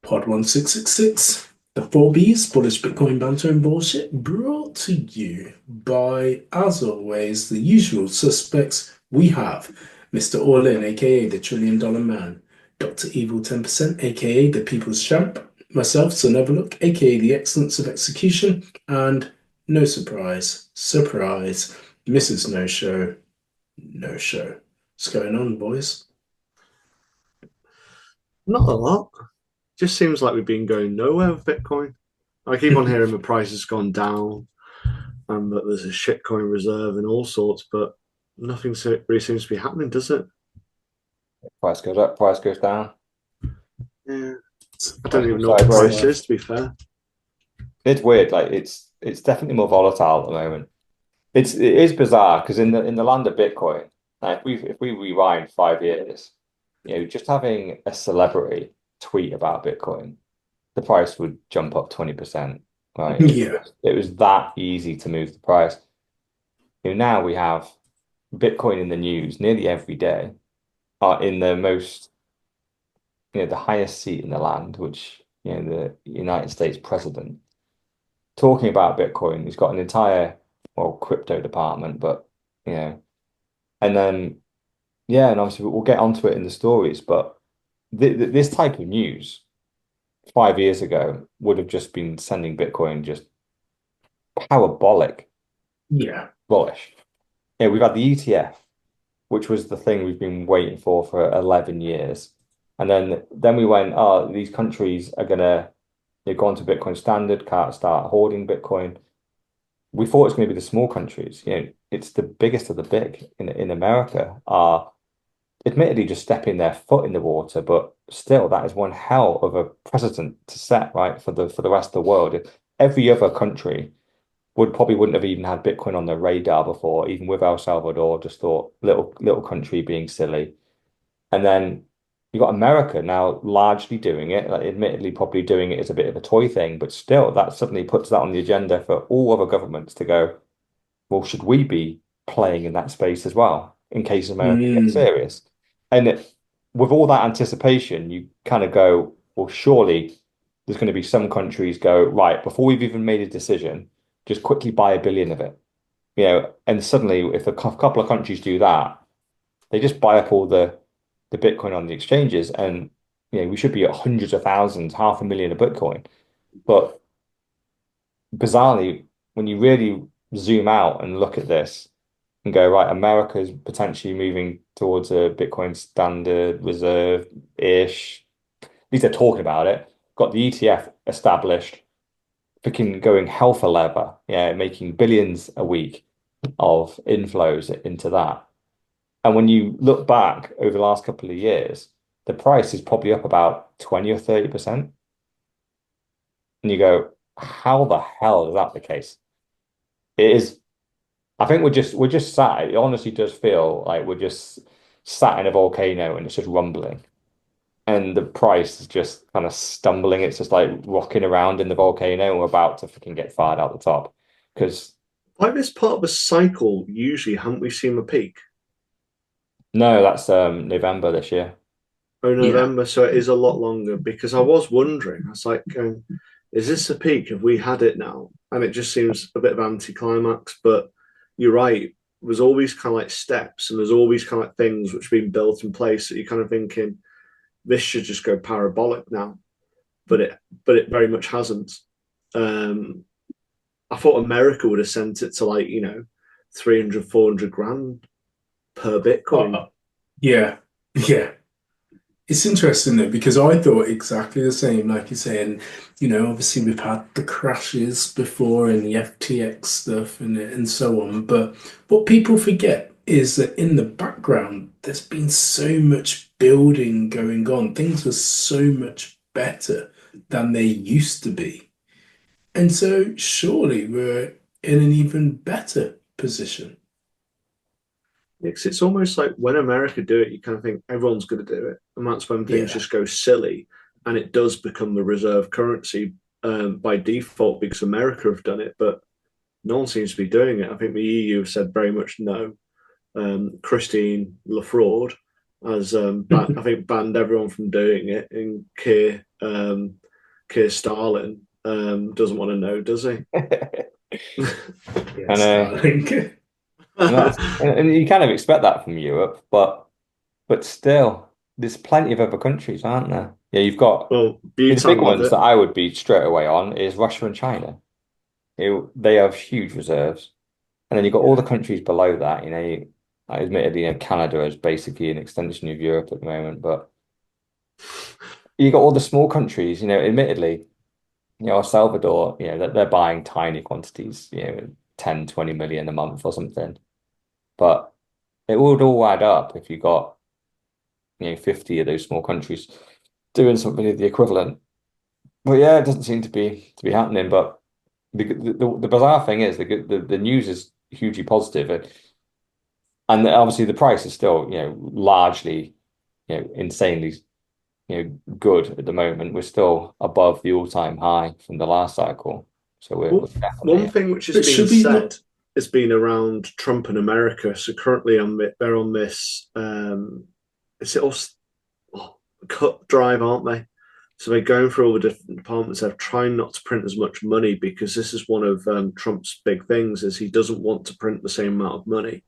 Pod 1666, the 4Bs, bullish Bitcoin banter and bullshit, brought to you by, as always, the usual suspects. We have Mr. All In, aka the Trillion Dollar Man, Dr. Evil 10%, aka the People's Champ, myself, Son Overlook, aka the Excellence of Execution, and no surprise, surprise, Mrs. No Show, no show. What's going on, boys? Not a lot. Just seems like we've been going nowhere with Bitcoin. I keep on hearing the price has gone down and that there's a shitcoin reserve and all sorts, but nothing really seems to be happening, does it? Price goes up, price goes down. Yeah. I don't Price even goes know what the sideways. price is, to be fair. It's weird. Like it's definitely more volatile at the moment. It is bizarre because in the land of Bitcoin, like if we rewind 5 years, just having a celebrity tweet about Bitcoin, the price would jump up 20%. Right? Yeah. It was that easy to move the price. Now we have Bitcoin in the news nearly every day, are in the most the highest seat in the land, which the United States president talking about Bitcoin. He's got an entire crypto department, but you know, and then yeah, and obviously we'll get onto it in the stories, but this type of news 5 years ago would have just been sending Bitcoin just parabolic Yeah. bullish. We've had the ETF, which was the thing we've been waiting for 11 years. And then we went, oh, these countries are gonna go onto Bitcoin standard, can't start hoarding Bitcoin. We thought it's going to be the small countries. It's the biggest of the big in America are admittedly just stepping their foot in the water, but still that is one hell of a precedent to set, right, for the rest of the world. If every other country wouldn't have even had Bitcoin on their radar before, even with El Salvador, just thought little country being silly. And then you got America now largely doing it, like admittedly probably doing it as a bit of a toy thing, but still that suddenly puts that on the agenda for all other governments to go, well, should we be playing in that space as well in case America gets Mm. serious? And with all that anticipation, you kind of go, well, surely there's going to be some countries go, right, before we've even made a decision, just quickly buy 1 billion of it. And suddenly if a couple of countries do that, they just buy up all the Bitcoin on the exchanges, and we should be at hundreds of thousands, 500,000 of Bitcoin. But bizarrely, when you really zoom out and look at this and go, right, America's potentially moving towards a Bitcoin standard reserve-ish. At least they're talking about it. Got the ETF established, freaking going hell for leather, making billions a week of inflows into that. And when you look back over the last couple of years, the price is probably up about 20 or 30%. And you go, how the hell is that the case? It is, I think we're just sat, it honestly does feel like we're just sat in a volcano and it's just rumbling. And the price is just kind of stumbling. It's just like rocking around in the volcano and we're about to freaking get fired out the top. Because Like this part of a cycle, usually haven't we seen the peak? no, that's November this year. Oh, Yeah. November, so it is a lot longer because I was wondering, I was like, is this a peak? Have we had it now? And it just seems a bit of anticlimax, but you're right. There's always kind of like steps and there's always kind of like things which have been built in place that you're kind of thinking this should just go parabolic now, but it very much hasn't. Um, I thought America would have sent it to like, 300, 400 grand per Bitcoin. Yeah. Yeah. It's interesting though, because I thought exactly the same, like you say, and obviously we've had the crashes before and the FTX stuff and so on. But what people forget is that in the background, there's been so much building going on. Things are so much better than they used to be. And so surely we're in an even better position. Because it's almost like when America do it, you kind of think everyone's going to do it, and that's when things Yeah. just go silly, and it does become the reserve currency by default because America have done it, but no one seems to be doing it. I think the EU have said very much no. Christine Lafraud has I think banned everyone from doing it. And Keir Starlin doesn't want to know, does he? Yeah, And Starlink. and you kind of expect that from Europe, but still, there's plenty of other countries, aren't there? Yeah, you've got Well, the big Bhutan with ones it. that I would be straight away on is Russia and China. They have huge reserves, and then you've got all Yeah. the countries below that. Admittedly, Canada is basically an extension of Europe at the moment, but you got all the small countries. Admittedly, El Salvador, they're buying tiny quantities, 10, 20 million a month or something. But it would all add up if you got, 50 of those small countries doing something of the equivalent. But yeah, it doesn't seem to be happening. But the bizarre thing is the news is hugely positive, and obviously the price is still, largely, insanely, good at the moment. We're still above the all-time high from the last cycle. So we're Well, one definitely, thing which has But been should we said not? has been around Trump and America. So currently they're on this is it all cut drive, aren't they? So they're going through all the different departments. They're trying not to print as much money because this is one of Trump's big things: is he doesn't want to print the same amount of money.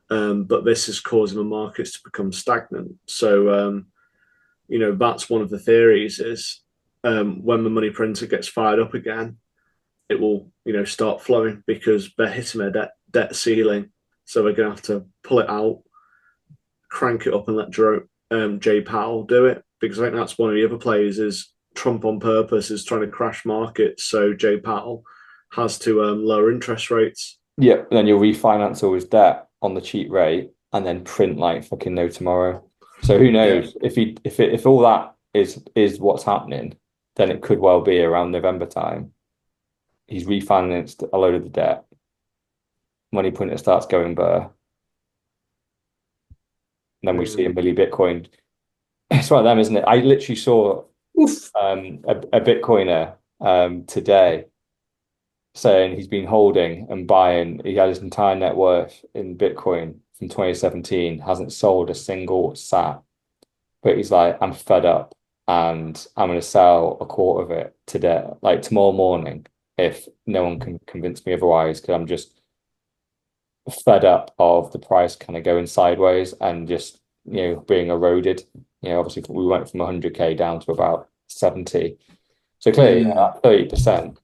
But this is causing the markets to become stagnant. So that's one of the theories is when the money printer gets fired up again, it will start flowing because they're hitting their debt ceiling. So they're going to have to pull it out, crank it up, and let Jay Powell do it because I think that's one of the other plays is Trump on purpose is trying to crash markets, so Jay Powell has to lower interest rates. yeah. Then you'll refinance all his debt on the cheap rate and then print like fucking no tomorrow. So who Yeah, knows if all that is what's happening, then it could well be around November time. He's refinanced a load of the debt. Money printer starts going burr. And then we see a milli Bitcoin. It's one of them, isn't it? I literally saw oof. a Bitcoiner today saying he's been holding and buying. He had his entire net worth in Bitcoin from 2017, hasn't sold a single sat. But he's like, I'm fed up and I'm going to sell a quarter of it today, like tomorrow morning, if no one can convince me otherwise, because I'm just fed up of the price kind of going sideways and just, being eroded. Obviously we went from 100K down to about 70. So clearly, Mm. 30%,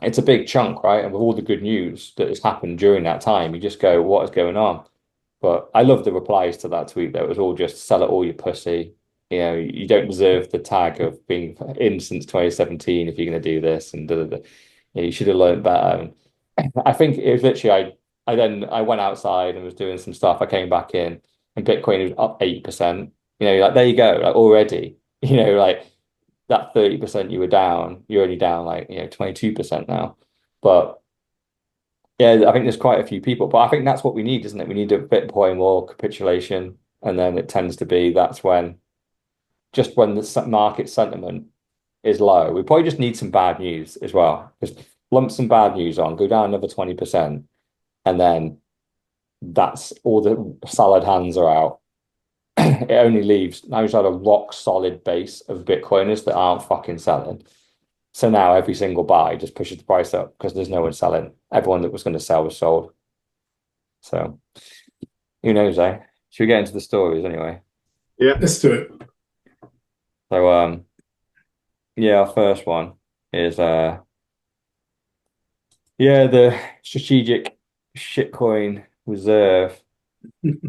it's a big chunk, right? And with all the good news that has happened during that time, you just go, what is going on? But I love the replies to that tweet, though. It was all just sell it all, you pussy. You don't deserve the tag of being in since 2017 if you're going to do this and da, da, da. You should have learned better. And I think it was literally I went outside and was doing some stuff. I came back in and Bitcoin was up 8%. Like there you go, like already, like that 30% you were down, you're only down like 22% now. But yeah, I think there's quite a few people, but I think that's what we need, isn't it? We need a Bitcoin more capitulation, and then it tends to be that's when just when the market sentiment is low. We probably just need some bad news as well. Just lump some bad news on, go down another 20%, and then that's all the solid hands are out. It only leaves now you've got a rock solid base of Bitcoiners that aren't fucking selling. So now every single buy just pushes the price up because there's no one selling. Everyone that was going to sell was sold. So who knows, eh? Should we get into the stories anyway? Yeah. Let's do it. So yeah, our first one is the strategic shitcoin reserve.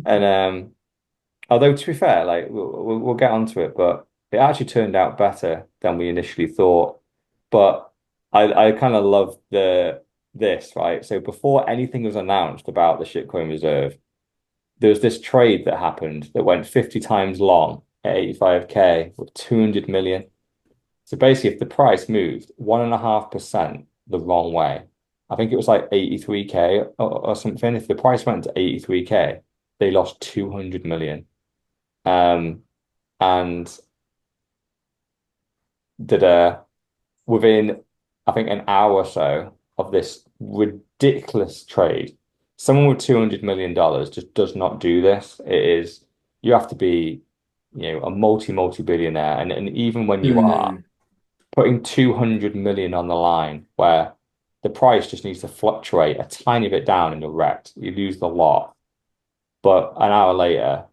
And although to be fair, like we'll get onto it, but it actually turned out better than we initially thought. But I kind of love this, right? So before anything was announced about the shitcoin reserve, there was this trade that happened that went 50 times long at 85K with 200 million. So basically, if the price moved 1.5% the wrong way, I think it was like 83K or something. If the price went to 83K, they lost 200 million. And did within I think an hour or so of this ridiculous trade, someone with $200 million just does not do this. It is you have to be, a multi-billionaire. And even when you are Hmm. putting 200 million on the line, where the price just needs to fluctuate a tiny bit down and you're wrecked, you lose the lot. But an hour later,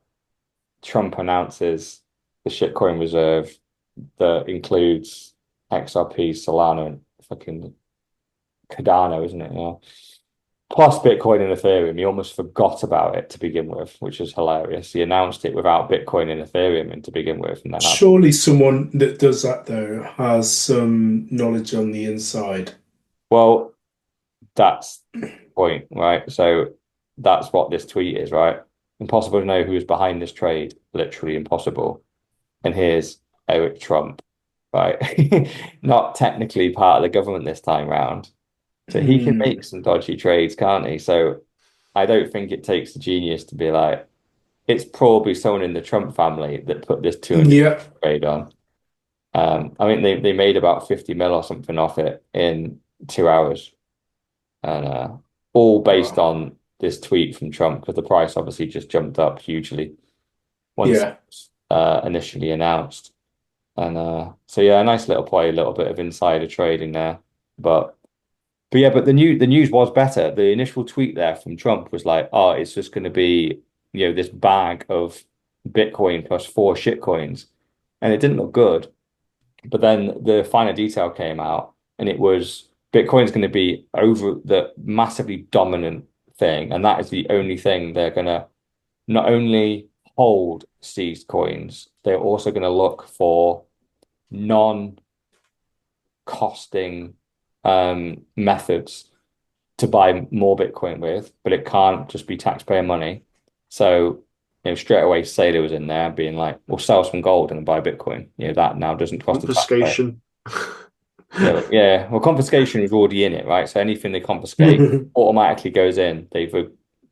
Trump announces the shitcoin reserve that includes XRP, Solana, and fucking Cardano, isn't it? Yeah. Plus Bitcoin and Ethereum. He almost forgot about it to begin with, which is hilarious. He announced it without Bitcoin and Ethereum in to begin with, and then had, Surely someone that does that though has some knowledge on the inside. well, that's the point, right? So that's what this tweet is, right? Impossible to know who is behind this trade, literally impossible. And here's Eric Trump, right? Not technically part of the government this time round. So he can Hmm. make some dodgy trades, can't he? So I don't think it takes a genius to be like, it's probably someone in the Trump family that put this 200 Yeah. trade on. I think they made about 50 mil or something off it in 2 hours, and all based Wow. on this tweet from Trump because the price obviously just jumped up hugely once Yeah. initially announced. And so yeah, a nice little play, a little bit of insider trading there. But but the news was better. The initial tweet there from Trump was like, oh, it's just going to be, this bag of Bitcoin plus four shitcoins. And it didn't look good. But then the finer detail came out and it was Bitcoin's going to be over the massively dominant thing. And that is the only thing they're going to not only hold seized coins, they're also going to look for non costing methods to buy more Bitcoin with, but it can't just be taxpayer money. So, straight away Saylor was in there being like, we'll sell some gold and buy Bitcoin. That now doesn't cost the taxpayer. Confiscation. Yeah, yeah. Well, confiscation is already in it, right? So anything they confiscate automatically goes in.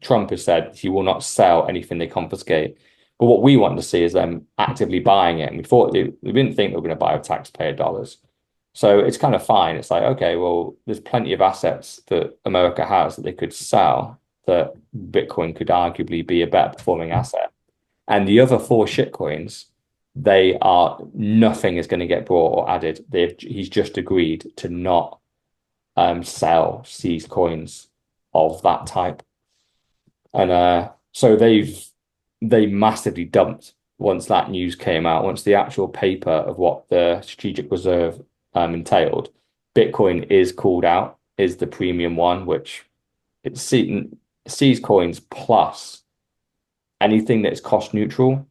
Trump has said he will not sell anything they confiscate. But what we want to see is them actively buying it. And we didn't think they were going to buy with taxpayer dollars. So it's kind of fine. It's like, okay, well, there's plenty of assets that America has that they could sell that Bitcoin could arguably be a better performing asset. And the other four shitcoins, they are nothing is going to get brought or added. He's just agreed to not sell seized coins of that type. And so they massively dumped once that news came out, once the actual paper of what the strategic reserve entailed. Bitcoin is called out, is the premium one, which it's seized coins plus anything that's cost neutral,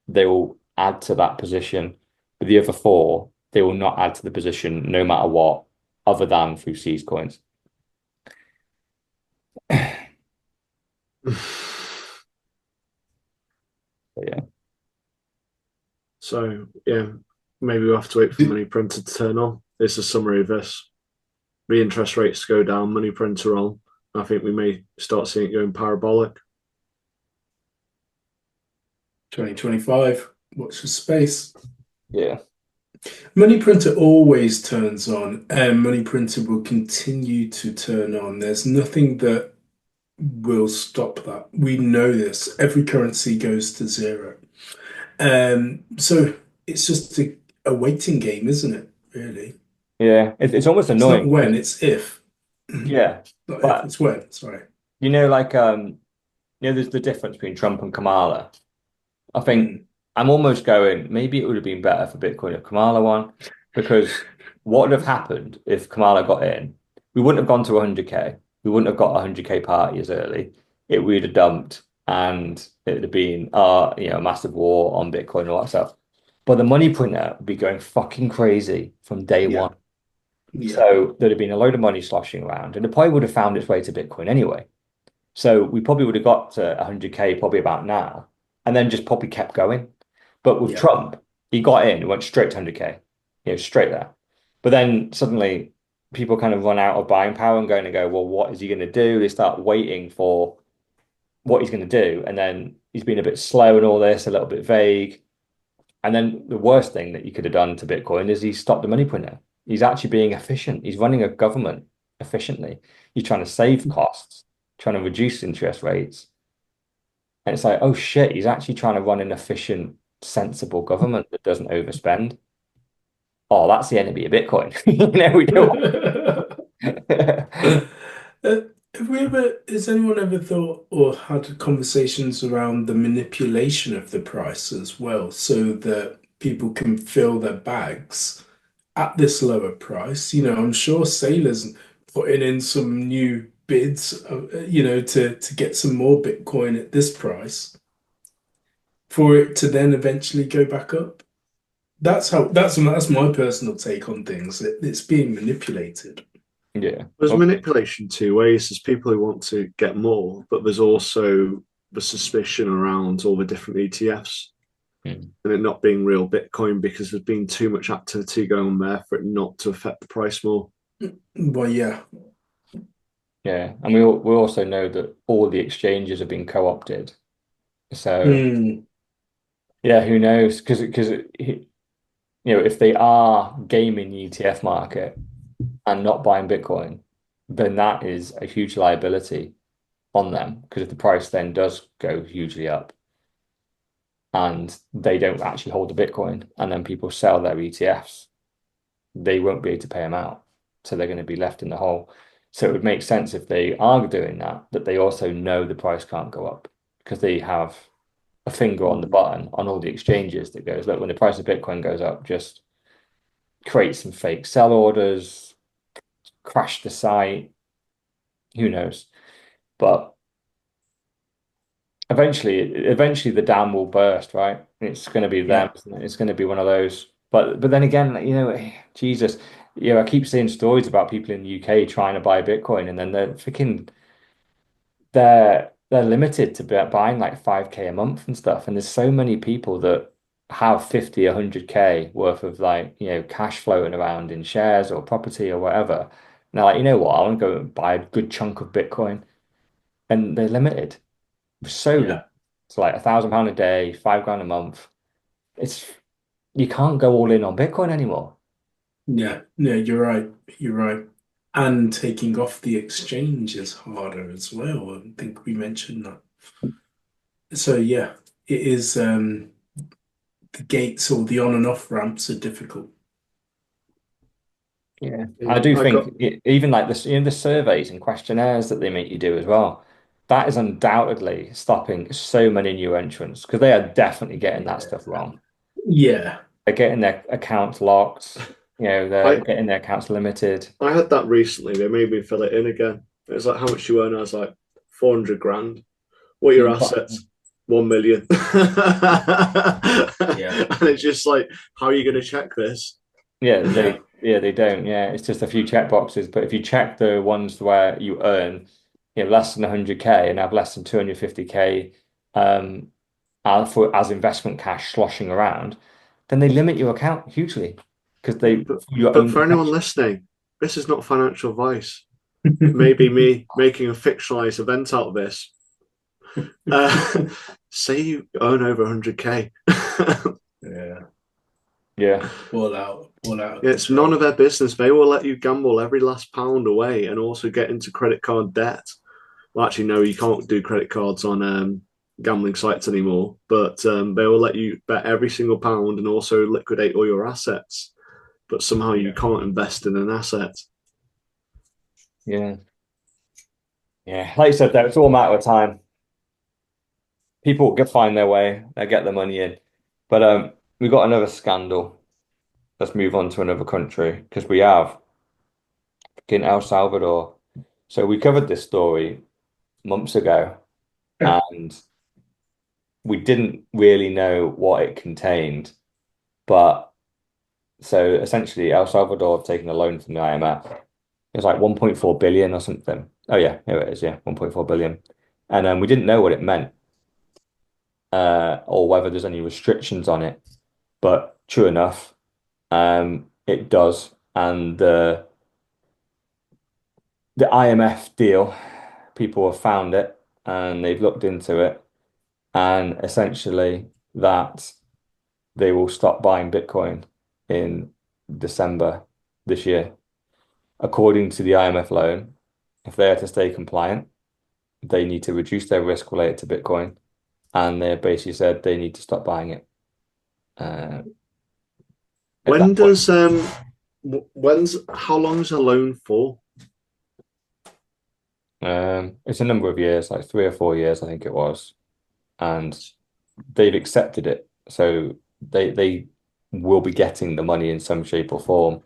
they will add to that position. But the other four, they will not add to the position no matter what, other than through seized coins. But yeah. So yeah, maybe we'll have to wait for the money printer to turn on. It's a summary of this. The interest rates go down, money printer on. I think we may start seeing it going parabolic. 2025. Watch the space. Yeah. Money printer always turns on, and money printer will continue to turn on. There's nothing that will stop that. We know this. Every currency goes to zero. So it's just a waiting game, isn't it? Really. Yeah. It's almost It's not annoying. when, it's if. Yeah. Not if, But it's when. Sorry. like there's the difference between Trump and Kamala. I think Mm. I'm almost going, maybe it would have been better for Bitcoin if Kamala won, because what would have happened if Kamala got in? We wouldn't have gone to 100K. We wouldn't have got a 100K party as early. It would have dumped and it would have been a massive war on Bitcoin and all that stuff. But the money printer would be going fucking crazy from day Yeah. one. Yeah. So there'd have been a load of money sloshing around, and it probably would have found its way to Bitcoin anyway. So we probably would have got to 100K probably about now, and then just probably kept going. But with Yeah. Trump, he got in, went straight to 100K, straight there. But then suddenly people kind of run out of buying power and going to go, well, what is he going to do? They start waiting for what he's going to do. And then he's been a bit slow and all this, a little bit vague. And then the worst thing that you could have done to Bitcoin is he stopped the money printer. He's actually being efficient. He's running a government efficiently. He's trying to save costs, trying to reduce interest rates. And it's like, oh shit, he's actually trying to run an efficient, sensible government that doesn't overspend. Oh, that's the enemy of Bitcoin. We don't. Have we ever, has anyone ever thought or had conversations around the manipulation of the price as well, so that people can fill their bags at this lower price? I'm sure Sailor's putting in some new bids, to get some more Bitcoin at this price for it to then eventually go back up. That's my personal take on things. It's being manipulated. Yeah. There's Well, manipulation two ways. There's people who want to get more, but there's also the suspicion around all the different ETFs hmm. and it not being real Bitcoin because there's been too much activity going on there for it not to affect the price more. Well, yeah. Yeah. And we also know that all the exchanges have been co-opted. So Mm, yeah, who knows? Because if they are gaming the ETF market and not buying Bitcoin, then that is a huge liability on them. Because if the price then does go hugely up and they don't actually hold the Bitcoin and then people sell their ETFs, they won't be able to pay them out. So they're going to be left in the hole. So it would make sense if they are doing that, that they also know the price can't go up because they have a finger on the button on all the exchanges that goes, look, when the price of Bitcoin goes up, just create some fake sell orders, crash the site, who knows? But eventually the dam will burst, right? It's going to be them, yeah. isn't it? It's going to be one of those. But then again, Jesus, I keep seeing stories about people in the UK trying to buy Bitcoin, and then they're limited to buying like 5K a month and stuff. And there's so many people that have 50, 100K worth of cash floating around in shares or property or whatever. And they're like, you know what? I want to go and buy a good chunk of Bitcoin, and they're limited. So limited. Yeah. It's like £1,000 a day, 5 grand a month. It's You can't go all in on Bitcoin anymore. Yeah. Yeah, you're right. You're right. And taking off the exchange is harder as well. I think we mentioned that. So yeah, it is the gates or the on and off ramps are difficult. Yeah, I Yeah, do I got think even like this, the surveys and questionnaires that they make you do as well. That is undoubtedly stopping so many new entrants because they are definitely getting that stuff wrong. Yeah. They're getting their accounts locked, they're I getting their accounts limited. I had that recently. They made me fill it in again. It was like how much you earn. I was like 400 grand. What are your assets? 1 million. Yeah. And it's just like, how are you going to check this? Yeah, Yeah. they don't. Yeah, it's just a few check boxes. But if you check the ones where you earn, less than 100K and have less than 250K um as investment cash sloshing around, then they limit your account hugely because Yeah, they for your but own for anyone protection. listening, this is not financial advice. Maybe me making a fictionalized event out of this. Uh, say you earn over 100K. Yeah. Yeah, All out of It's none of control. their business. They will let you gamble every last pound away and also get into credit card debt. Well, actually, no, you can't do credit cards on gambling sites anymore, but they will let you bet every single pound and also liquidate all your assets. But somehow you Yeah. can't invest in an asset. yeah, yeah. Like you said, though, it's all a matter of time. People will find their way. They get the money in. But we got another scandal. Let's move on to another country because we have in El Salvador. So we covered this story months ago, and we didn't really know what it contained. But so essentially, El Salvador have taken a loan from the IMF. It was like 1.4 billion or something. Oh yeah, here it is. Yeah, 1.4 billion. And we didn't know what it meant, or whether there's any restrictions on it. But true enough, it does. And the IMF deal, people have found it and they've looked into it, and essentially that they will stop buying Bitcoin in December this year. According to the IMF loan, if they are to stay compliant, they need to reduce their risk related to Bitcoin and they basically said they need to stop buying it. At When that point, does when's how long is a loan for? it's a number of years, like 3 or 4 years, I think it was, and they've accepted it, so they will be getting the money in some shape or form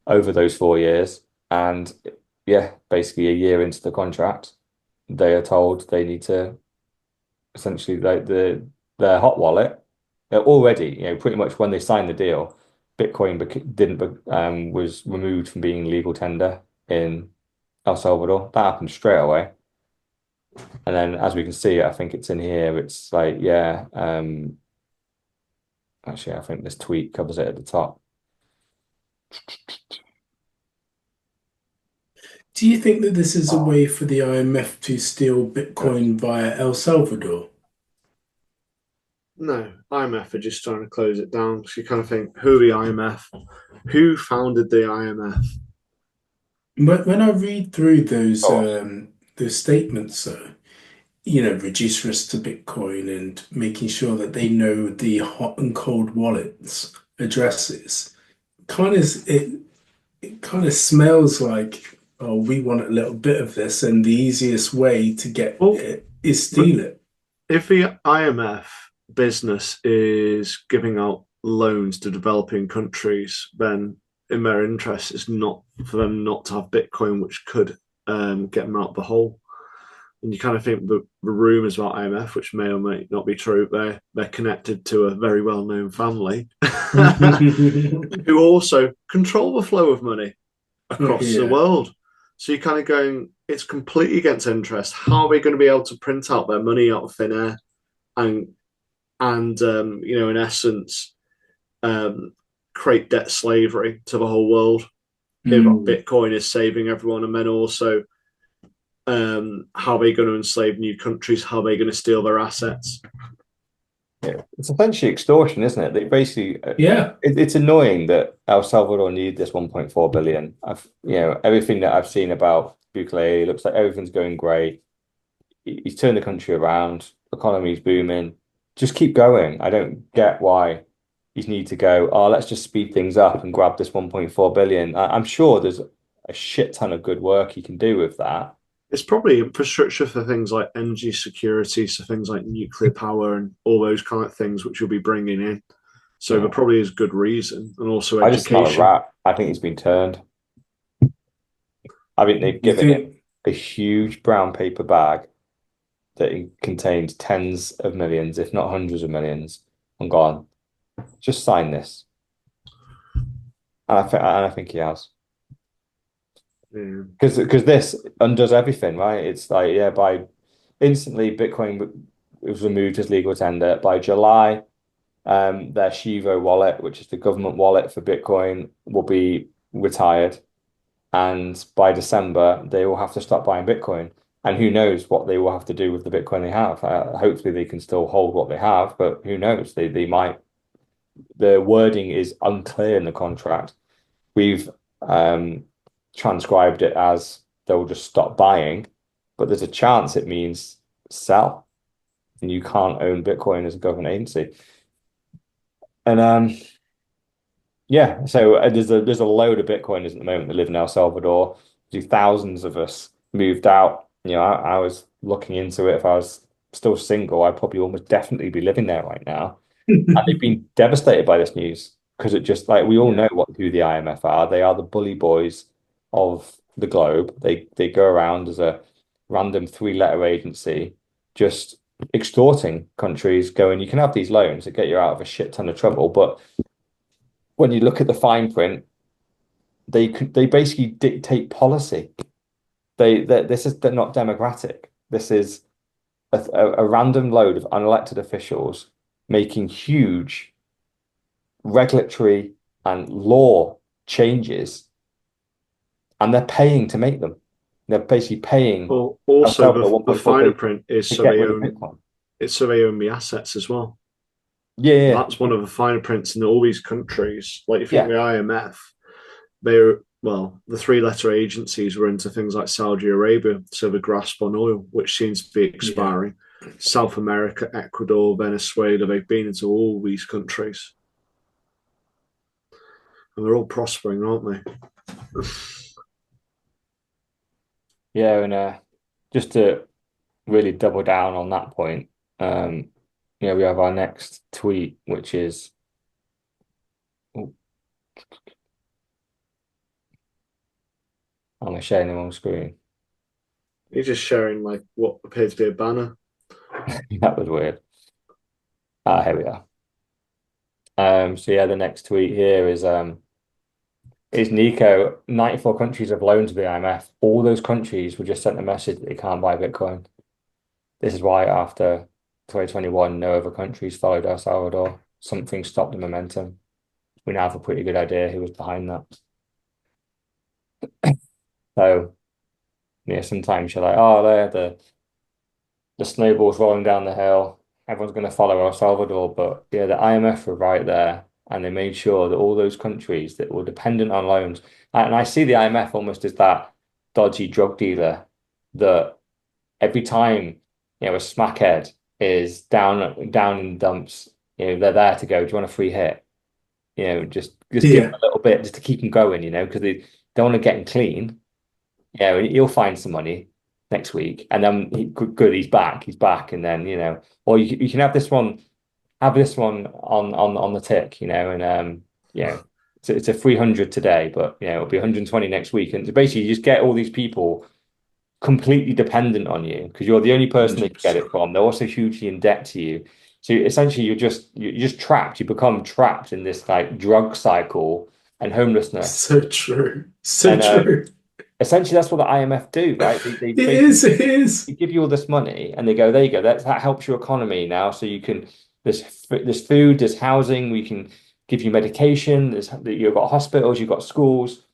over those 4 years. And yeah, basically a year into the contract, they are told they need to essentially like their hot wallet. They're already, pretty much when they signed the deal, Bitcoin didn't was removed from being legal tender in El Salvador. That happened straight away. And then as we can see, I think it's in here. It's like, yeah, actually, I think this tweet covers it at the top. Do you think that this is a Oh. way for the IMF to steal Bitcoin via El Salvador? No, IMF are just trying to close it down. So you kind of think, who are the IMF? Who founded the IMF? But when I read through Oh, those statements, though, reduce risk to Bitcoin and making sure that they know the hot and cold wallets addresses, kind of it kind of smells like, oh, we want a little bit of this, and the easiest way to get Well, it is steal it. if the IMF business is giving out loans to developing countries, then in their interest is not for them not to have Bitcoin, which could get them out of the hole. And you kind of think the rumors about IMF, which may or may not be true, they're connected to a very well known family who also control the flow of money across the Yeah. world. So you're kind of going, it's completely against interest. How are we going to be able to print out their money out of thin air and in essence, create debt slavery to the whole world if Mm. Bitcoin is saving everyone, and then also how are they going to enslave new countries? How are they going to steal their assets? yeah. It's essentially extortion, isn't it? They basically, Yeah. it's annoying that El Salvador need this 1.4 billion. Everything that I've seen about Bukele looks like everything's going great. He's turned the country around, economy's booming. Just keep going. I don't get why you need to go, oh, let's just speed things up and grab this 1.4 billion. I'm sure there's a shit ton of good work he can do with that. It's probably infrastructure for things like energy security, so things like nuclear power and all those kind of things which you'll be bringing in. So there Yeah. probably is good reason, and also I just smell a education. rat. I think he's been turned. I think they've You given him think? a huge brown paper bag that contains tens of millions, if not hundreds of millions, and gone, just sign this. And I think he has. Yeah. Because this undoes everything, right? It's like, yeah, by instantly Bitcoin was removed as legal tender. By July, their Shivo wallet, which is the government wallet for Bitcoin, will be retired. And by December, they will have to stop buying Bitcoin. And who knows what they will have to do with the Bitcoin they have. Hopefully, they can still hold what they have, but who knows? They might. The wording is unclear in the contract. We've transcribed it as they'll just stop buying, but there's a chance it means sell, and you can't own Bitcoin as a government agency. And yeah, so there's a load of Bitcoiners at the moment that live in El Salvador. Thousands of us moved out. I was looking into it. If I was still single, I'd probably almost definitely be living there right now. And they've been devastated by this news because it just like we all Yeah. know who the IMF are. They are the bully boys of the globe. They go around as a random three-letter agency, just extorting countries, going, you can have these loans that get you out of a shit ton of trouble, but when you look at the fine print, they basically dictate policy. They're not democratic. This is a random load of unelected officials making huge regulatory and law changes, and they're paying to make them. They're basically paying Well, El also Salvador the 1.4 finer billion print is to so get they rid of own Bitcoin. it's so they own the assets as well. Yeah, yeah, That's one of the finer prints in all these countries. Like if you think yeah. the IMF, they're the three-letter agencies were into things like Saudi Arabia, so the grasp on oil, which seems to be Yeah. expiring. South America, Ecuador, Venezuela. They've been into all these countries, and they're all prospering, aren't they? Yeah, and just to really double down on that point, we have our next tweet, which is, oh, I'm sharing them on screen. You're just sharing like what appears to be a banner. That was weird. Here we are. So yeah, the next tweet here is Nico. 94 countries have loaned to the IMF. All those countries were just sent a message that they can't buy Bitcoin. This is why after 2021, no other countries followed El Salvador. Something stopped the momentum. We now have a pretty good idea who was behind that. So yeah, sometimes you're like, oh, there the snowball's rolling down the hill. Everyone's going to follow El Salvador, but yeah, the IMF were right there, and they made sure that all those countries that were dependent on loans, and I see the IMF almost as that dodgy drug dealer that every time a smackhead is down in the dumps, they're there to go, do you want a free hit? Just give them Yeah. a little bit just to keep them going, because they don't want to get them clean. Yeah, he'll find some money next week, and then good, he's back, and then or you can have this one on the tick, and it's a 300 today, but it'll be 120 next week, and basically you just get all these people completely dependent on you because you're the only person they can get it from. They're also hugely in debt to you, so essentially you're just trapped. You become trapped in this like drug cycle and homelessness, So true. So and true. essentially that's what the IMF do, right? They It basically is. It is. give you all this money and they go, there you go, that helps your economy now. So you can there's food, there's housing, we can give you medication, you've got hospitals, you've got schools,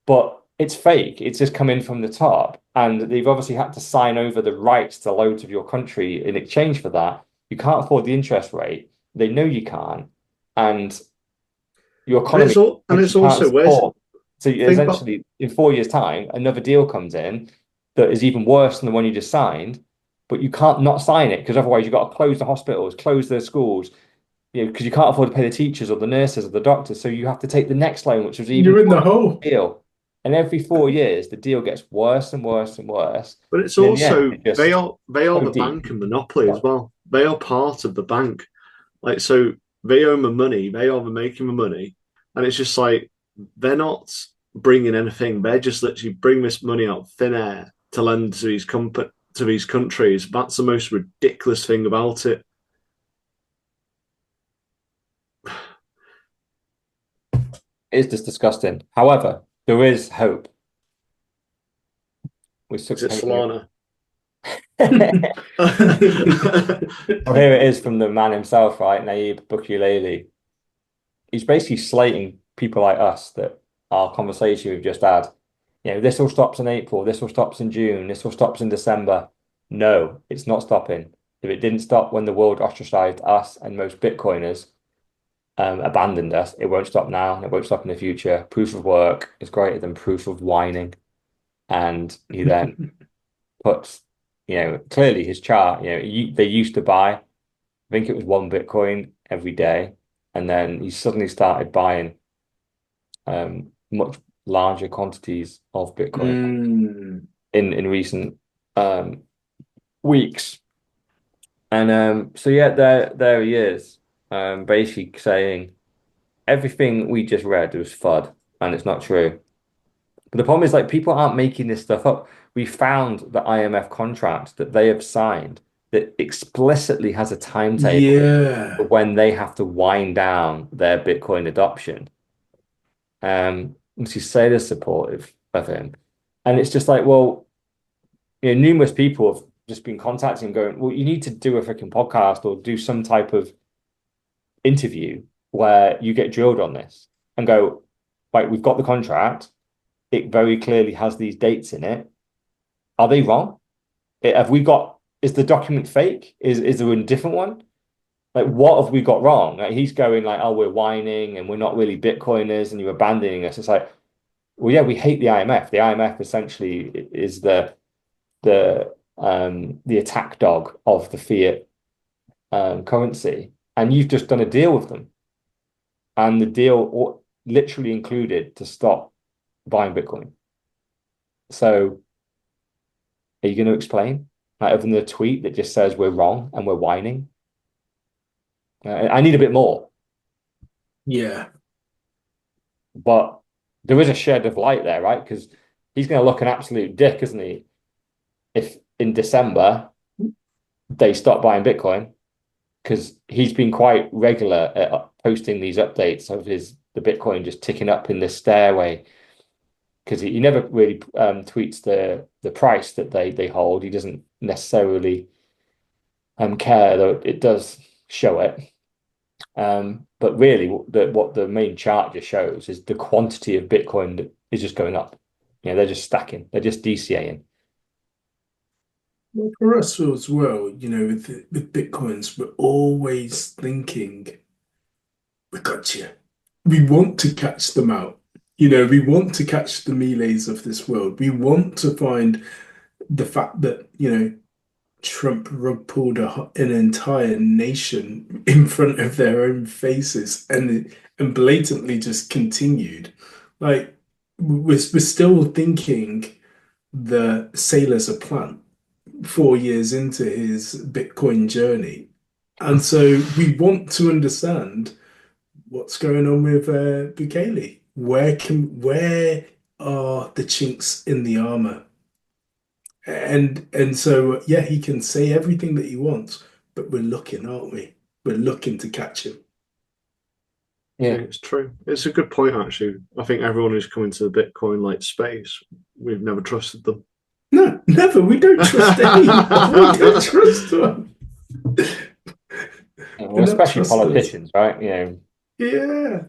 but it's fake. It's just come in from the top. And they've obviously had to sign over the rights to loads of your country in exchange for that. You can't afford the interest rate. They know you can't. And your And economy it's can't also where's support. So think about essentially, in 4 years' time, another deal comes in that is even worse than the one you just signed, but you can't not sign it because otherwise you've got to close the hospitals, close the schools, because you can't afford to pay the teachers or the nurses or the doctors. So you have to take the next loan, which was even You're in the worse hole. deal. And every 4 years, the deal gets worse and worse and worse. but it's And in the end, also it just they are so the deep. bank and monopoly as well. They are part of the bank. Like so they own the money, they are the making the money. And it's just like they're not bringing anything. They're just literally bring this money out of thin air to lend to these countries. That's the most ridiculous thing about it. It's just disgusting. However, there is hope. We Is took it Solana? Well, here it is from the man himself, right? Nayib Bukele. He's basically slating people like us that our conversation we've just had. This all stops in April, this all stops in June, this all stops in December. No, it's not stopping. If it didn't stop when the world ostracized us and most Bitcoiners abandoned us, it won't stop now and it won't stop in the future. Proof of work is greater than proof of whining. And he then puts, clearly his chart, they used to buy, I think it was 1 Bitcoin every day. And then he suddenly started buying much larger quantities of Bitcoin in recent weeks. And so yeah, there he is, basically saying everything we just read was FUD and it's not true. But the problem is like people aren't making this stuff up. We found the IMF contract that they have signed that explicitly has a timetable for Yeah. when they have to wind down their Bitcoin adoption. Obviously say they're supportive of him. And it's just like, well, numerous people have just been contacting going, well, you need to do a freaking podcast or do some type of interview where you get drilled on this and go, right, we've got the contract. It very clearly has these dates in it. Are they wrong? Is the document fake? Is there a different one? Like, what have we got wrong? Like, he's going like, oh, we're whining and we're not really Bitcoiners and you're abandoning us. It's like, well, yeah, we hate the IMF. The IMF essentially is the the attack dog of the fiat currency, and you've just done a deal with them, and the deal literally included to stop buying Bitcoin. So, are you going to explain? Like, other than the tweet that just says we're wrong and we're whining? I need a bit more, Yeah. but there is a shed of light there, right? Because he's going to look an absolute dick, isn't he? If in December they stop buying Bitcoin, because he's been quite regular at posting these updates of the Bitcoin just ticking up in this stairway. Because he never really tweets the price that they hold. He doesn't necessarily care, though it does show it. But really, what the main chart just shows is the quantity of Bitcoin that is just going up. You know, they're just stacking. They're just DCAing. Well, for us as well, you know, with Bitcoins, we're always thinking, we got you. We want to catch them out. You know, we want to catch the Miles of this world. We want to find the fact that, you know, Trump rug pulled an entire nation in front of their own faces and blatantly just continued. Like we're still thinking the sailor's a plant 4 years into his Bitcoin journey. And so we want to understand what's going on with Bukele. Where are the chinks in the armor? And so yeah, he can say everything that he wants, but we're looking, aren't we? We're looking to catch him. Yeah, Yeah. it's true. It's a good point, actually. I think everyone who's come into the Bitcoin like space, we've never trusted them. No, never. We don't trust anyone. We don't trust them. Well, They're not especially trusters. politicians, right? You know, Yeah.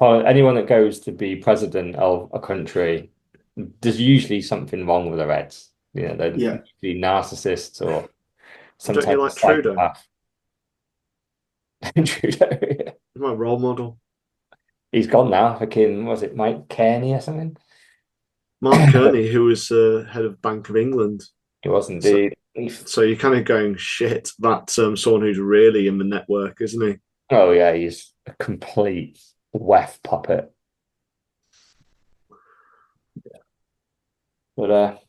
anyone that goes to be president of a country, there's usually something wrong with their heads. You know, they're Yeah. usually narcissists or some Don't you type of like Trudeau? psychopath. Trudeau, yeah. He's my role model. He's gone now. Fucking, was it Mike Kearney or something? Mark Kearney, who was head of Bank of England. He was indeed. So you're kind of going, shit, that's someone who's really in the network, isn't he? Oh yeah, he's a complete WEF puppet. But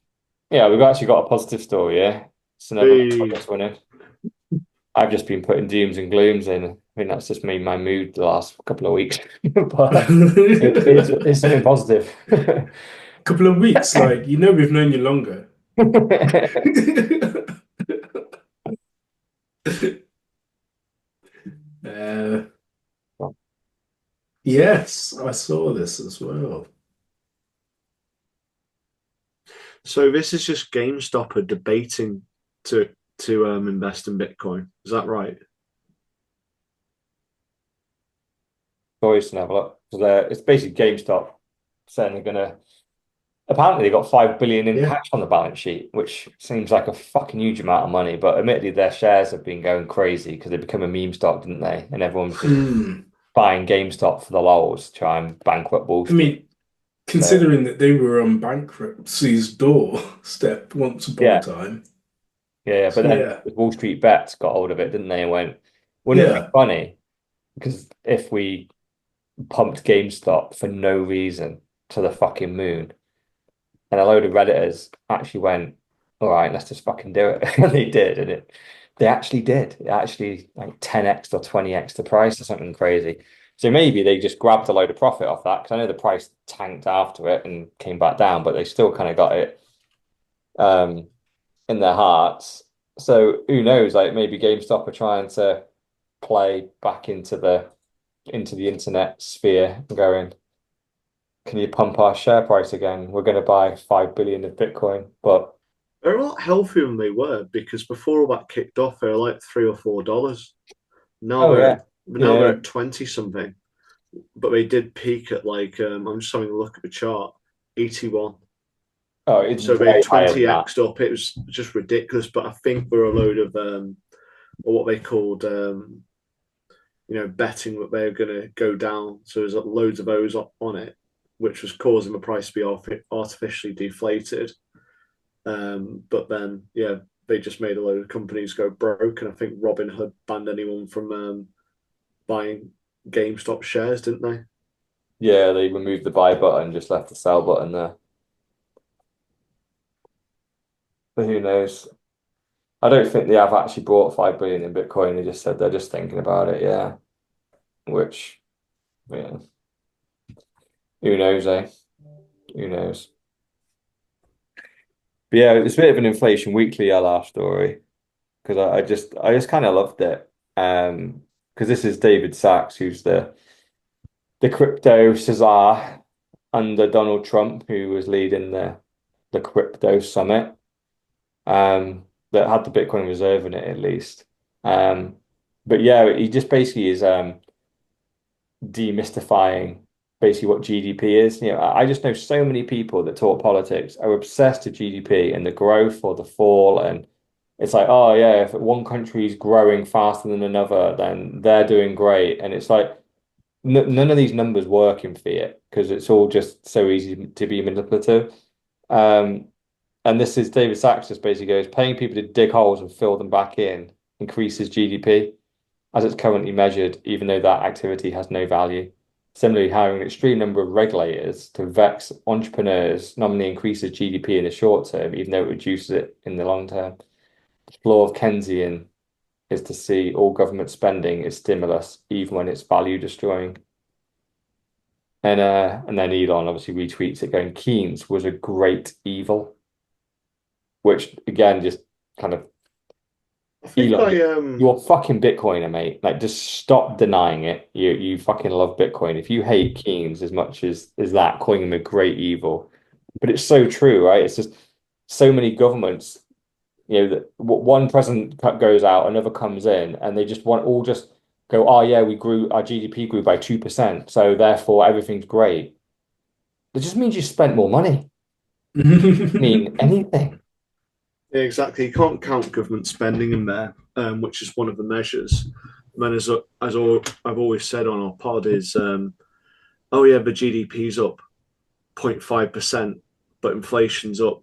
yeah, we've actually got a positive story, yeah. It's another winning. I've just been putting dooms and glooms in. I think that's just made my mood the last couple of weeks. But it's something positive. Couple of weeks, like you know, we've known you longer. Yes, I saw this as well. So this is just GameStop debating to invest in Bitcoin. Is that right? Boys to have a look. So it's basically GameStop saying they're gonna. Apparently, they got 5 billion in cash on the balance sheet, which seems like a fucking huge amount of money. But admittedly, their shares have been going crazy because they become a meme stock, didn't they? And everyone's just buying GameStop for the lols to try and bankrupt Wall Street. I mean, considering that they were on bankruptcy's doorstep once upon a time. Yeah, but then Wall Street Bets got hold of it, didn't they? And went, wouldn't it be funny? Because if we pumped GameStop for no reason to the fucking moon, and a load of Redditors actually went, all right, let's just fucking do it. And they did, and they actually did. It actually like 10x or 20x the price or something crazy. So maybe they just grabbed a load of profit off that, because I know the price tanked after it and came back down, but they still kind of got it in their hearts. So who knows? Like maybe GameStop are trying to play back into the internet sphere, going, can you pump our share price again? We're going to buy 5 billion of Bitcoin, but they're a lot healthier than they were, because before all that kicked off, they were like $3 or $4. Now they're at 20 something, but they did peak at like I'm just having a look at the chart, 81. Oh, it's so they 20x'd up. It was just ridiculous. But I think there were a load of or what they called betting that they were going to go down. So there's loads of those on it, which was causing the price to be artificially deflated. But then, yeah, they just made a load of companies go broke, and I think Robinhood banned anyone from buying GameStop shares, didn't they? Yeah, they removed the buy button, just left the sell button there. But who knows? I don't think they have actually bought 5 billion in Bitcoin. They just said they're just thinking about it, yeah. Which, yeah, who knows, eh? Who knows? But yeah, it's a bit of an inflation weekly LR story because I just kind of loved it. Because this is David Sachs, who's the crypto Cesar under Donald Trump, who was leading the crypto summit, that had the Bitcoin reserve in it at least. Um, but yeah, he just basically is demystifying basically what GDP is. You know, I just know so many people that talk politics are obsessed with GDP and the growth or the fall, and it's like, oh yeah, if one country is growing faster than another, then they're doing great, and it's like none of these numbers work in fiat because it's all just so easy to be manipulative. Um, and this is David Sachs just basically goes, paying people to dig holes and fill them back in increases GDP as it's currently measured, even though that activity has no value. Similarly, hiring an extreme number of regulators to vex entrepreneurs nominally increases GDP in the short term, even though it reduces it in the long term. The flaw of Keynesian is to see all government spending as stimulus, even when it's value destroying. And then Elon obviously retweets it going, Keynes was a great evil, which again just kind of I think Elon, I you're fucking Bitcoiner, mate. Like, just stop denying it. You fucking love Bitcoin. If you hate Keynes as much as that, calling him a great evil, but it's so true, right? It's just so many governments, that one president goes out, another comes in, and they just want all just go, oh yeah, our GDP grew by 2%, so therefore everything's great. It just means you spent more money. Mean anything. Yeah, exactly. You can't count government spending in there, which is one of the measures. And then, I've always said on our pod, is oh yeah, the GDP's up 0.5%, but inflation's up,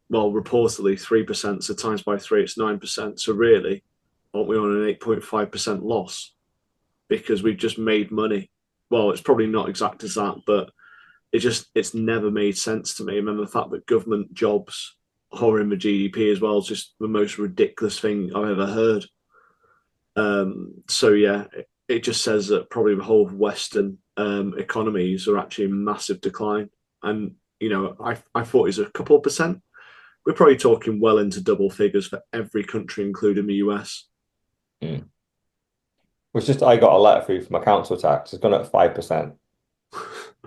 well, reportedly 3%. So times by three, it's 9%. So really, aren't we on an 8.5% loss because we've just made money? Well, it's probably not exact as that, but it's never made sense to me. And then the fact that government jobs are in the GDP as well is just the most ridiculous thing I've ever heard. So yeah, it just says that probably the whole of Western economies are actually in massive decline. And I thought it was a couple of percent. We're probably talking well into double figures for every country, including the US. Mm. It's just I got a letter through for my council tax. It's gone up 5%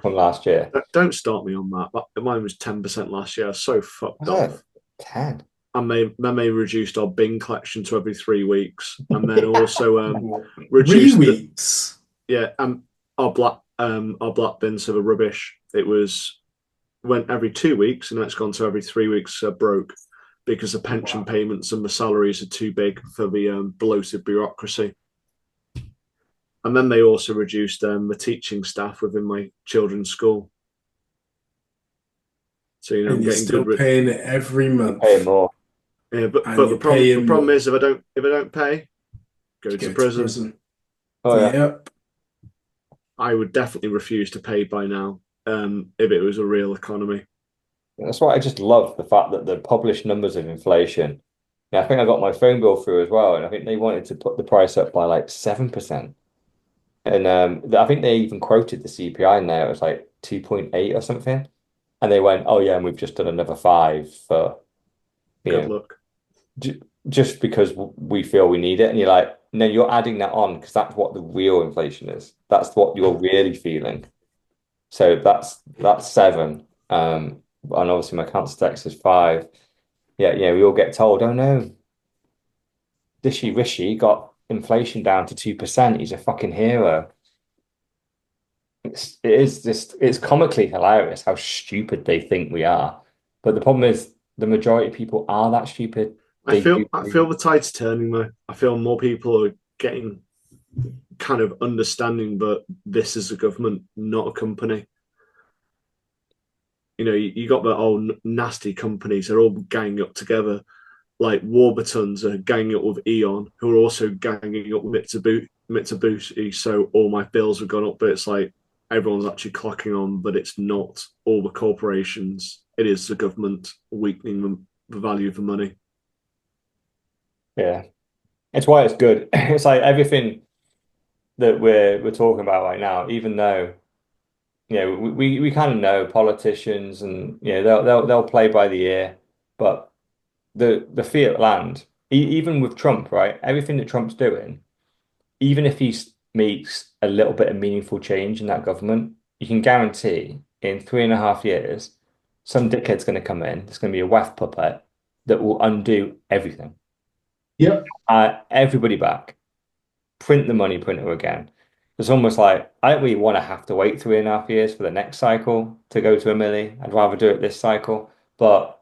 from last year. Don't start me on that. Mine was 10% last year. I was so fucked off. 10. And they reduced our bin collection to every 3 weeks, and then Yeah. also 3 reduced weeks. our black bins of the rubbish. Went every 2 weeks, and now it's gone to every 3 weeks. Broke because the pension payments and the salaries are too big for the bloated bureaucracy. And then they also reduced the teaching staff within my children's school. So And you're getting still good. paying it every month. Pay more. Yeah, but And the you're problem paying more. is if I don't pay, go to prison. Oh yeah. Yep. I would definitely refuse to pay by now, if it was a real economy. That's why I just love the fact that the published numbers of inflation. Yeah, I think I got my phone bill through as well, and I think they wanted to put the price up by like 7%. And I think they even quoted the CPI in there. It was like 2.8 or something. And they went, oh yeah, and we've just done another 5 for Good luck. Just because we feel we need it. And you're like, no, you're adding that on because that's what the real inflation is. That's what you're really feeling. So that's 7. And obviously my council tax is 5. Yeah, we all get told, oh no, Dishy Rishi got inflation down to 2%. He's a fucking hero. It's comically hilarious how stupid they think we are. But the problem is the majority of people are that stupid. I feel the tide's turning though. I feel more people are getting kind of understanding that this is a government, not a company. You know, you got the old nasty companies. They're all ganging up together. Like Warburtons are ganging up with Eon, who are also ganging up with Mitsubishi. So all my bills have gone up, but it's like everyone's actually clocking on, but it's not all the corporations. It is the government weakening the value of the money. Yeah. It's why it's good. It's like everything that we're talking about right now, even though we kind of know politicians and they'll play by the ear, but the fiat land, even with Trump, right? Everything that Trump's doing, even if he makes a little bit of meaningful change in that government, you can guarantee in 3.5 years, some dickhead's going to come in. There's going to be a WEF puppet that will undo everything. Yep. Everybody back, print the money printer again. It's almost like I don't really want to have to wait 3.5 years for the next cycle to go to a milli. I'd rather do it this cycle, but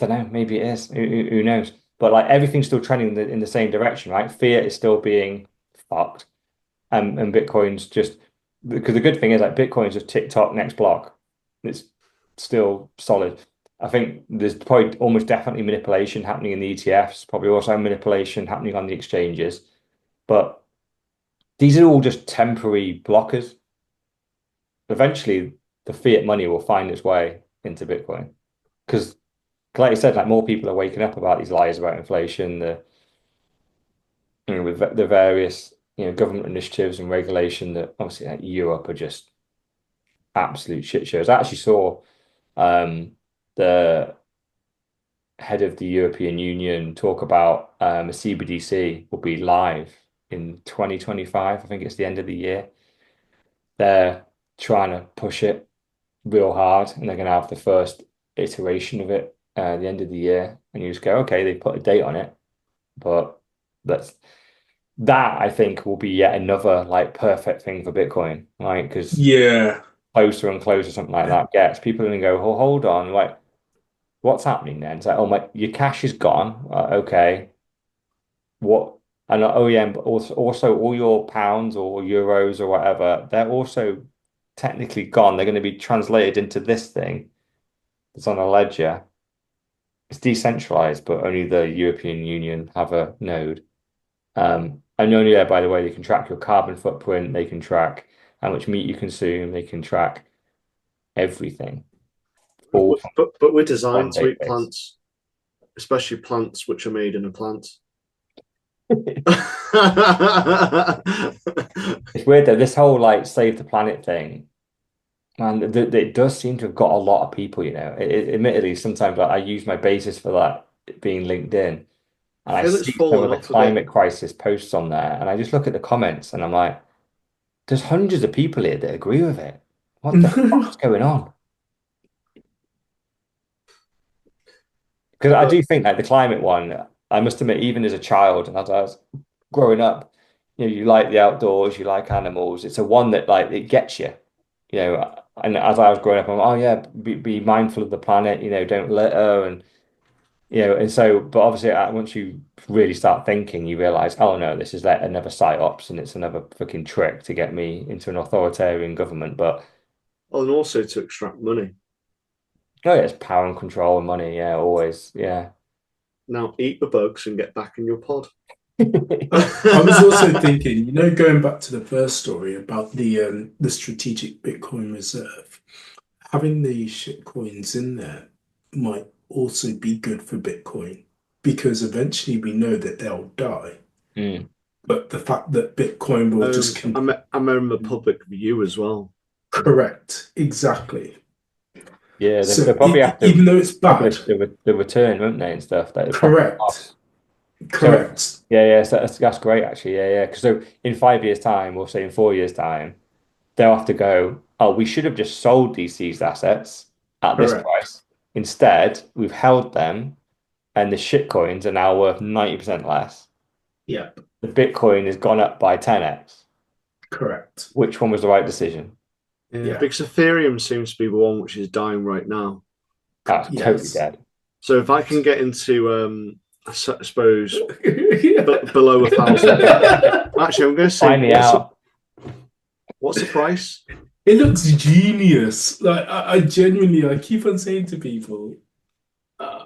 I don't know, maybe it is. Who knows? But like everything's still trending in the same direction, right? Fiat is still being fucked, and Bitcoin's just because the good thing is like Bitcoin's just TikTok next block. It's still solid. I think there's probably almost definitely manipulation happening in the ETFs, probably also manipulation happening on the exchanges. But these are all just temporary blockers. Eventually, the fiat money will find its way into Bitcoin. Because, like you said, like more people are waking up about these lies about inflation, with the various government initiatives and regulation that obviously like Europe are just absolute shit shows. I actually saw the head of the European Union talk about a CBDC will be live in 2025. I think it's the end of the year. They're trying to push it real hard, and they're going to have the first iteration of it at the end of the year. And you just go, okay, they put a date on it, but that I think will be yet another like perfect thing for Bitcoin, right? Because closer and closer something like that gets, people are going to go, oh, hold on, like what's happening then? It's like, oh your cash is gone. Okay, what? And oh yeah, but also all your pounds or euros or whatever, they're also technically gone. They're going to be translated into this thing that's on a ledger. It's decentralized, but only the European Union have a node. And only there, by the way, they can track your carbon footprint, they can track how much meat you consume, they can track everything. But we're designed to eat plants, especially plants which are made in a plant. It's weird though, this whole like save the planet thing, man, it does seem to have got a lot of people, admittedly, sometimes I use my basis for that being LinkedIn. And I see some of the climate crisis posts on there, and I just look at the comments and I'm like, there's hundreds of people here that agree with it. What the fuck's going on? Because I do think like the climate one, I must admit, even as a child and as I was growing up, you like the outdoors, you like animals. It's a one that like it gets you, and as I was growing up, I'm like, oh yeah, be mindful of the planet, don't litter and so, but obviously, once you really start thinking, you realize, oh no, this is like another psyops and it's another fucking trick to get me into an authoritarian government. But and also to extract money. Oh yeah, it's power and control and money. Yeah, always. Yeah. Now eat the bugs and get back in your pod. I was also thinking, going back to the first story about the strategic Bitcoin reserve, having the shit coins in there might also be good for Bitcoin because eventually we know that they'll die. But the fact that Bitcoin will just I remember public view as well. Correct. Exactly. Yeah, they'll probably have to even though it's bad, publish the return, won't they, and stuff. Like correct. Correct. So, yeah. So that's great, actually. Yeah. Because so in 5 years' time, or say in 4 years' time, they'll have to go, oh, we should have just sold these seized assets at this price. Instead, we've held them, and the shit coins are now worth 90% less. Yep. The Bitcoin has gone up by 10x. Correct. Which one was the right decision? Yeah, because Ethereum seems to be the one which is dying right now. That's totally dead. So if I can get into, I suppose, below 1,000. Actually, I'm going to say, find me out. What's the price? It looks genius. Like I genuinely, I keep on saying to people, uh,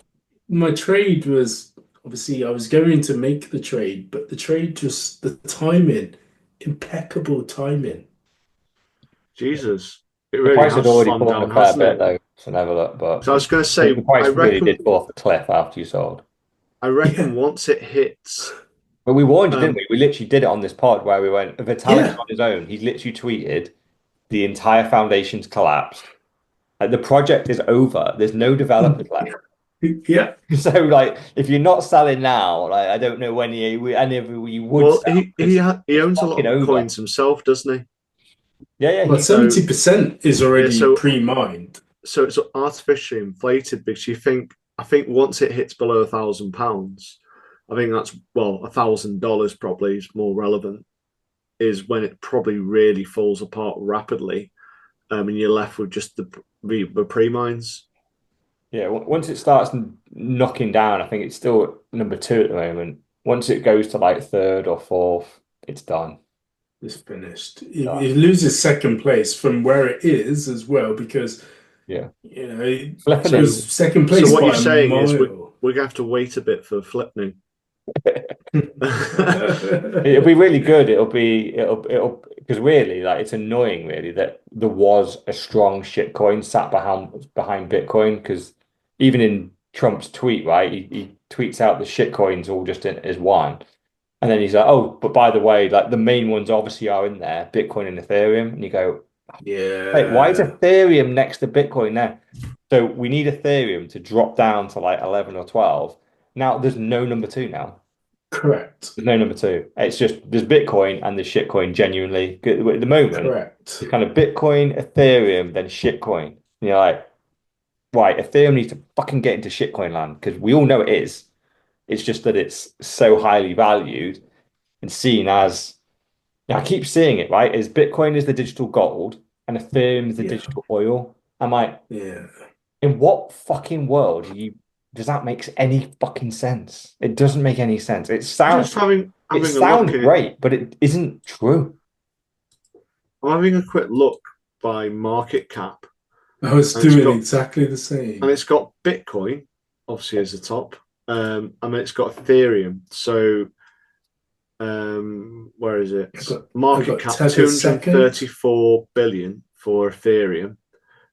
my trade was obviously I was going to make the trade, but the trade just the timing, impeccable timing. Jesus, it The really price had has already slammed fallen a down, fair hasn't bit it? though, so never look. But So I was going to the say, price really did fall off a cliff after you sold. I reckon Yeah, once it hits, But we warned you, didn't um, we? We literally did it on this pod where we went, Vitalik's yeah, on his own. He's literally tweeted the entire foundation's collapsed. Like, the project is over. There's no developers left. yeah. So like, if you're not selling now, like I don't know when any of you would well, sell because he it's owns a lot fucking of over. coins himself, doesn't he? Yeah, yeah. Well, He So 70% is yeah, already pre-mined. so it's artificially inflated because I think once it hits below £1,000, I think that's well $1,000 probably is more relevant. Is when it probably really falls apart rapidly, and you're left with just the pre mines. yeah. Once it starts knocking down, I think it's still number two at the moment. Once it goes to like third or fourth, it's done. It's finished. It Done. loses second place from where it is as well because Yeah. it Flipping So it. goes second so place what you're by a saying is mile. we're gonna have to wait a bit for flippening. It'll be really good. It'll because really like it's annoying really that there was a strong shit coin sat behind Bitcoin because even in Trump's tweet, right, he tweets out the shit coins all just in as one. And then he's like, oh, but by the way, like the main ones obviously are in there, Bitcoin and Ethereum. And you go, wait, why is Yeah, Ethereum next to Bitcoin there? So we need Ethereum to drop down to like 11 or 12. Now there's no number two now. correct. There's no number two. It's just there's Bitcoin and there's shitcoin genuinely. At the moment, it's Correct. kind of Bitcoin, Ethereum, then shitcoin. And you're like, right, Ethereum needs to fucking get into shitcoin land because we all know it is. It's just that it's so highly valued and seen as I keep seeing it, right? Is Bitcoin is the digital gold and Ethereum is the Yeah, digital oil. I'm like, yeah. in what fucking world does that make any fucking sense? It doesn't make any sense. Just It having a look sounds at it. great, but it isn't true. I'm having a quick look by market cap, I was and it's doing got exactly the same. Bitcoin obviously as the top. And it's got Ethereum. So where is it? I Market got cap Tether second. 234 billion for Ethereum,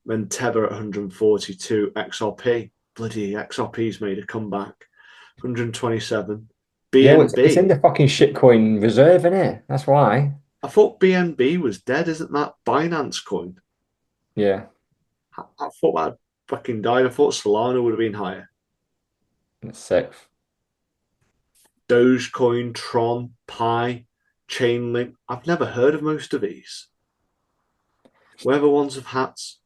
then Tether at 142, XRP. Bloody XRP's made a comeback. 127. Yeah, well, it's in BNB. the fucking shitcoin reserve, isn't it? That's why. I thought BNB was dead. Isn't that Binance coin? Yeah, I thought that fucking died. I thought Solana would have been higher. it's sixth. Dogecoin, Tron, Pi, Chainlink. I've never heard of most of these. Where the ones with hats?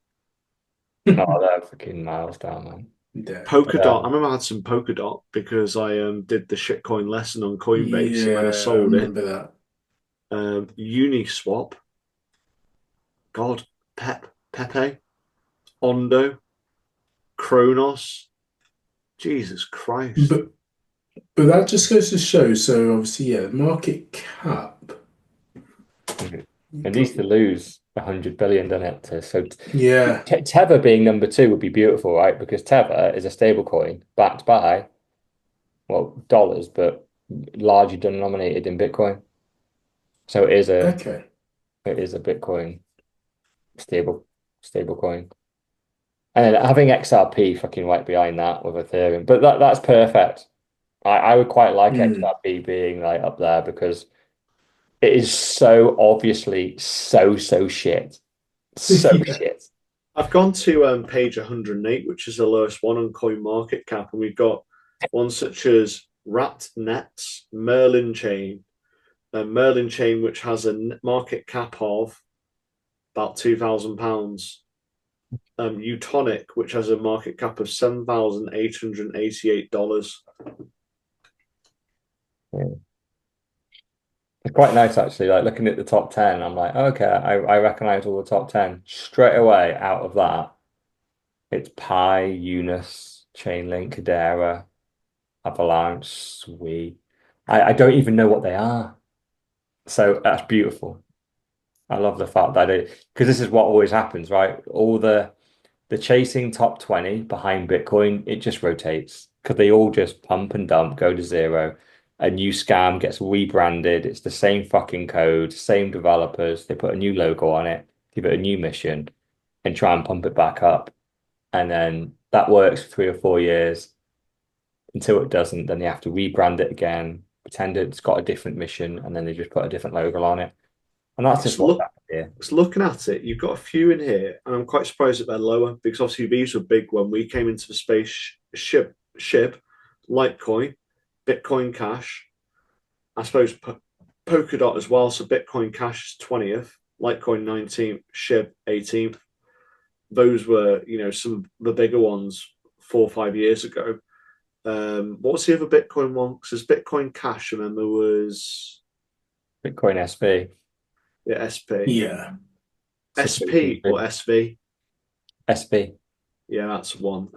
No, they're fucking miles down, man. Yeah, Polkadot. I remember I had some Polkadot because I did the shitcoin lesson on Coinbase and then I yeah, I sold it. remember that. Uniswap. God, Pepe, Ondo, Kronos. Jesus Christ. But that just goes to show. So obviously, yeah, market cap. Mhm. You It got needs to lose 100 billion, doesn't it? So yeah, Tether being number two would be beautiful, right? Because Tether is a stable coin backed by, well, dollars, but largely denominated in Bitcoin. So okay. it is a Bitcoin stable stable coin. And then having XRP fucking right behind that with Ethereum. But that's perfect. I would quite like Hmm. XRP being like up there because it is so obviously so shit. So Yeah. shit. I've gone to page 108, which is the lowest one on Coin Market Cap, and we've got ones such as Rat Nets, Merlin Chain, which has a market cap of about £2,000. Utonic, which has a market cap of $7,888. Yeah. It's quite nice actually. Like looking at the top 10, I'm like, okay, I recognize all the top 10 straight away out of that. It's Pi, Eunice, Chainlink, Cadera, Avalanche, Sui. I don't even know what they are. So that's beautiful. I love the fact that because this is what always happens, right? All the chasing top 20 behind Bitcoin, it just rotates because they all just pump and dump, go to zero. A new scam gets rebranded. It's the same fucking code, same developers. They put a new logo on it, give it a new mission, and try and pump it back up. And then that works for 3 or 4 years until it doesn't. Then they have to rebrand it again, pretend it's got a different mission, and then they just put a different logo on it. And that's just what's happened here. So looking at it, you've got a few in here, and I'm quite surprised that they're lower because obviously these were big when we came into the space. SHIB, Litecoin, Bitcoin Cash, I suppose Polkadot as well. So Bitcoin Cash is 20th, Litecoin 19th, SHIB 18th. Those were, some of the bigger ones 4 or 5 years ago. What was the other Bitcoin one? Because Bitcoin Cash, I remember, was Bitcoin SB. Yeah, SP. Yeah. SP or SV? SB. Yeah, that's one.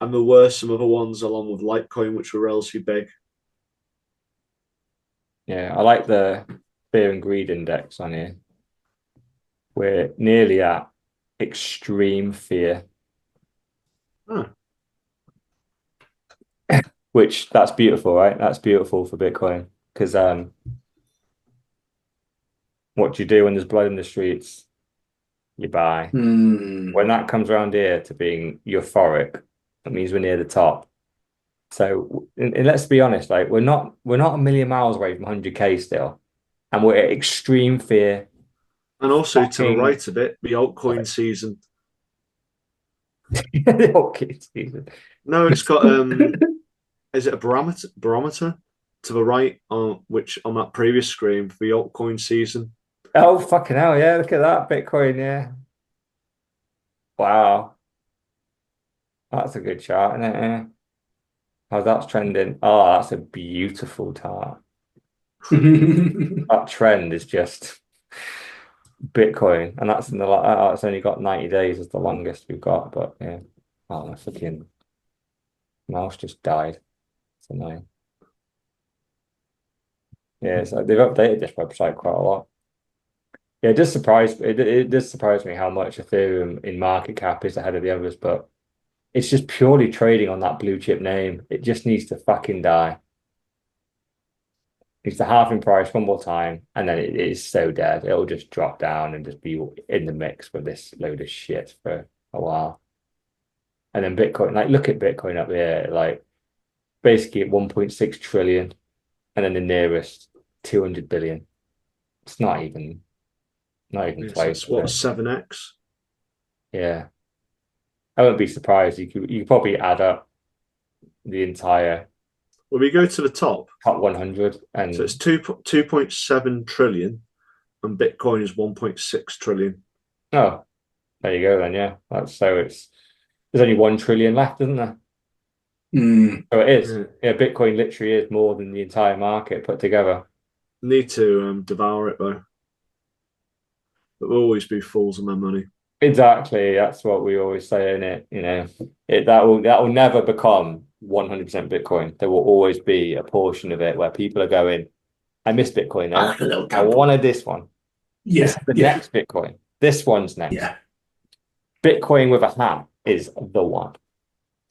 And there were some other ones along with Litecoin, which were relatively big. Yeah, I like the fear and greed index on here. We're nearly at extreme fear. Huh. Which that's beautiful, right? That's beautiful for Bitcoin because what do you do when there's blood in the streets? You buy. When that comes around here to being euphoric, that means we're near the top. So and let's be honest, like we're not a million miles away from 100K still, and we're at extreme fear. And also to the right a bit, the altcoin season. The altcoin season. No, it's got is it a barometer to the right which on that previous screen for the altcoin season? Oh fucking hell, yeah, look at that Bitcoin, yeah. Wow. That's a good chart, isn't it? Yeah. How that's trending. Oh, that's a beautiful chart. That trend is just Bitcoin, and that's it's only got 90 days as the longest we've got, but yeah. Oh, my fucking mouse just died. It's annoying. Yeah, so they've updated this website quite a lot. Yeah, it does surprise me how much Ethereum in market cap is ahead of the others, but it's just purely trading on that blue chip name. It just needs to fucking die. It's the halving price one more time, and then it is so dead. It'll just drop down and just be in the mix with this load of shit for a while. And then Bitcoin, like look at Bitcoin up there, like basically at 1.6 trillion, and then the nearest 200 billion. It's not even close. So what, 7x? Yeah. I wouldn't be surprised. You could probably add up the entire Well, we go to the top 100, and so it's 2.7 trillion, and Bitcoin is 1.6 trillion. Oh, there you go then. Yeah, there's only 1 trillion left, isn't there? So it is. Yeah, Bitcoin literally is more than the entire market put together. Need to devour it though. But we'll always be fools of my money. Exactly. That's what we always say, innit? That will never become 100% Bitcoin. There will always be a portion of it where people are going, I miss Bitcoin now. I wanted this one. Yeah. The next Bitcoin. This one's next. Yeah. Bitcoin with a hat is the one.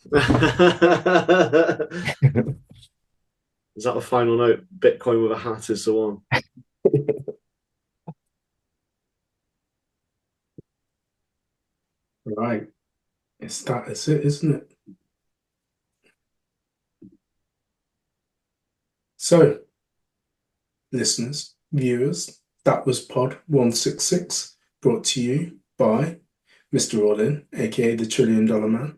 Is that the final note? Bitcoin with a hat is the one. Right. It's it, isn't it? So, listeners, viewers, that was Pod 166, brought to you by Mr. Orlin, aka the $1 Trillion Man,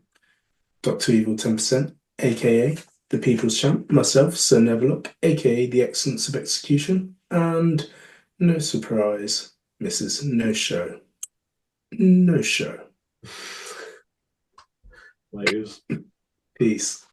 Dr. Evil 10%, aka the People's Champ, myself, Sir Neverlook, aka the Excellence of Execution, and no surprise, Mrs. No Show. No Show. Layers. Peace.